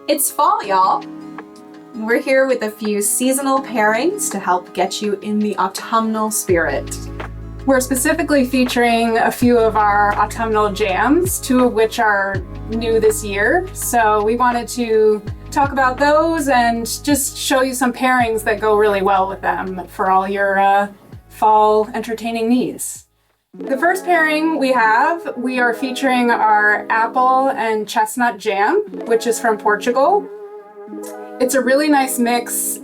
It's fall, y'all. We're here with a few seasonal pairings to help get you in the autumnal spirit. We're specifically featuring a few of our autumnal jams, two of which are new this year. So we wanted to talk about those and just show you some pairings that go really well with them for all your fall entertaining needs. The first pairing we are featuring our apple and chestnut jam, which is from Portugal. It's a really nice mix.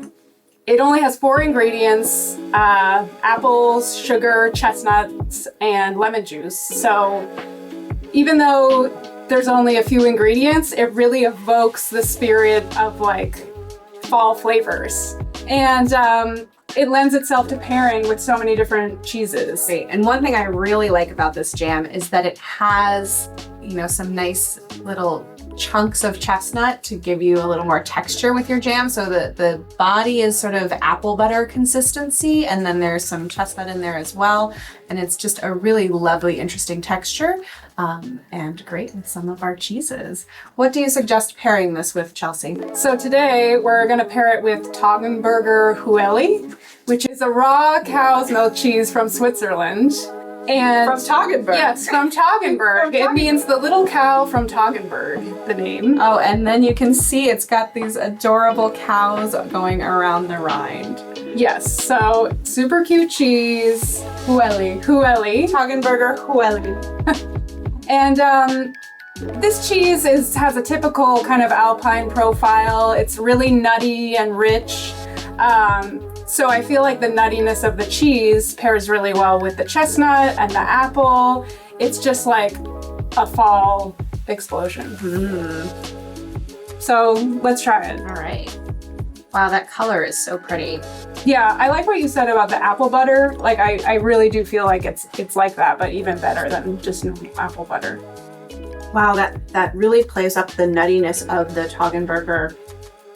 It only has 4 ingredients, apples, sugar, chestnuts, and lemon juice. So even though there's only a few ingredients, it really evokes the spirit of like fall flavors. And it lends itself to pairing with so many different cheeses. Great. And one thing I really like about this jam is that it has, some nice little chunks of chestnut to give you a little more texture with your jam. So the body is sort of apple butter consistency, and then there's some chestnut in there as well. And it's just a really lovely, interesting texture, and great with some of our cheeses. What do you suggest pairing this with, Chelsea? So today we're gonna pair it with Toggenburger Chueli, which is a raw cow's milk cheese from Switzerland. And From Toggenburg. Yes, from Toggenburg. It means the little cow from Toggenburg, the name. Oh, and then you can see it's got these adorable cows going around the rind. Yes, so super cute cheese. Chueli. Toggenburger Chueli. And this cheese has a typical kind of alpine profile. It's really nutty and rich. So I feel like the nuttiness of the cheese pairs really well with the chestnut and the apple. It's just like a fall explosion. So let's try it. All right. Wow, that color is so pretty. Yeah, I like what you said about the apple butter. Like I really do feel like it's like that, but even better than just apple butter. Wow, that really plays up the nuttiness of the Toggenburger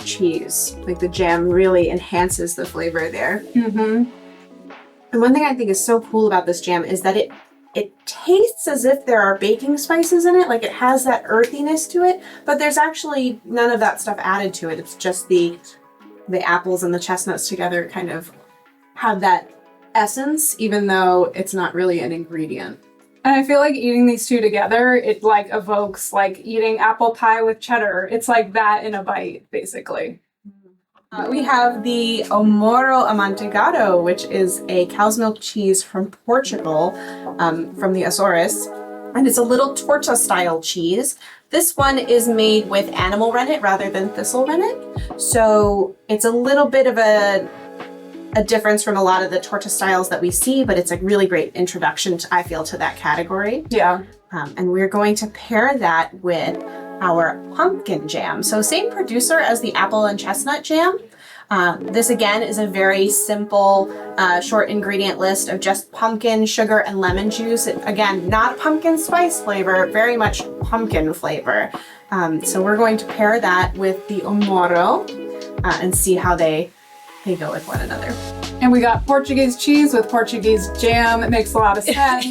cheese. Like the jam really enhances the flavor there. Mm-hmm. And one thing I think is so cool about this jam is that it tastes as if there are baking spices in it. Like it has that earthiness to it, but there's actually none of that stuff added to it. It's just the apples and the chestnuts together kind of have that essence, even though it's not really an ingredient. And I feel like eating these two together, it like evokes like eating apple pie with cheddar. It's like that in a bite, basically. We have the Omorro Amanteigado, which is a cow's milk cheese from Portugal, from the Azores. And it's a little torta style cheese. This one is made with animal rennet rather than thistle rennet. So it's a little bit of a difference from a lot of the torta styles that we see, but it's a really great introduction, I feel, to that category. Yeah. And we're going to pair that with our pumpkin jam. So same producer as the apple and chestnut jam. This again is a very simple, short ingredient list of just pumpkin, sugar, and lemon juice. Again, not pumpkin spice flavor, very much pumpkin flavor. So we're going to pair that with the Omorro and see how they go with one another. And we got Portuguese cheese with Portuguese jam. It makes a lot of sense,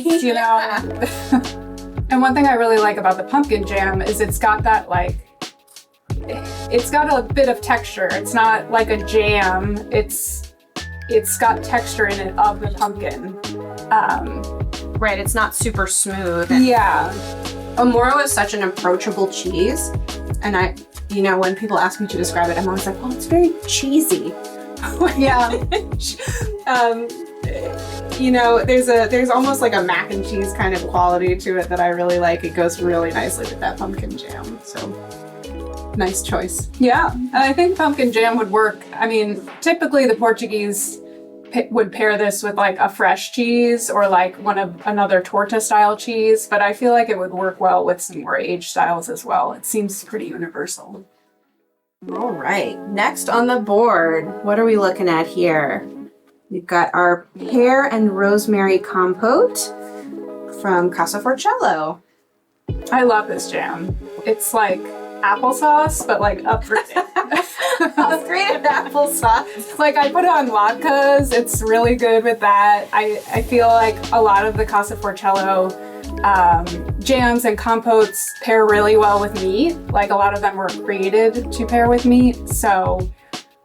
And one thing I really like about the pumpkin jam is it's got that it's got a bit of texture. It's not like a jam. It's got texture in it of the pumpkin. Right, it's not super smooth. Yeah. Omorro is such an approachable cheese. And when people ask me to describe it, I'm always like, oh, it's very cheesy. Yeah. There's almost like a mac and cheese kind of quality to it that I really like. It goes really nicely with that pumpkin jam. So nice choice. Yeah. And I think pumpkin jam would work. I mean, typically the Portuguese would pair this with like a fresh cheese or like another torta style cheese, but I feel like it would work well with some more aged styles as well. It seems pretty universal. All right, next on the board, what are we looking at here? We've got our Pear and Rosemary Compote from Casa Forcello. I love this jam. It's like applesauce, but like upgraded. Upgraded applesauce. Like I put it on latkes. It's really good with that. I feel like a lot of the Casa Forcello Jams and compotes pair really well with meat. Like a lot of them were created to pair with meat. So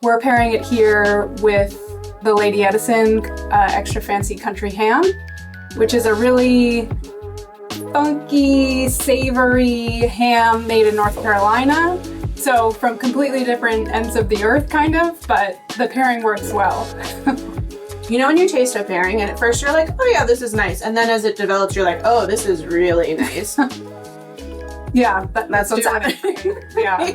we're pairing it here with the Lady Edison extra fancy country ham, which is a really funky, savory ham made in North Carolina. So from completely different ends of the earth, kind of, but the pairing works well. You know when you taste a pairing and at first you're like, oh yeah, this is nice. And then as it develops, you're like, oh, this is really nice. Yeah, That's what's happening. Yeah.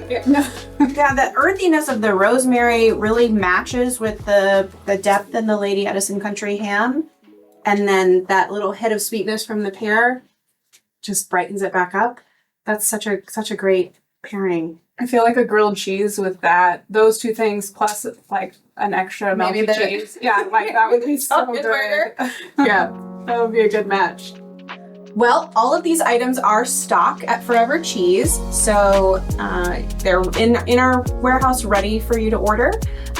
Yeah, the earthiness of the rosemary really matches with the depth in the Lady Edison country ham. And then that little hit of sweetness from the pear just brightens it back up. That's such a great pairing. I feel like a grilled cheese with those two things plus like an extra melty cheese. Yeah, like that would be so good. Yeah, that would be a good match. Well, all of these items are stock at Forever Cheese, so they're in our warehouse ready for you to order.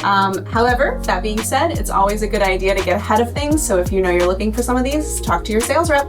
However, that being said, it's always a good idea to get ahead of things, so if you know you're looking for some of these, talk to your sales rep.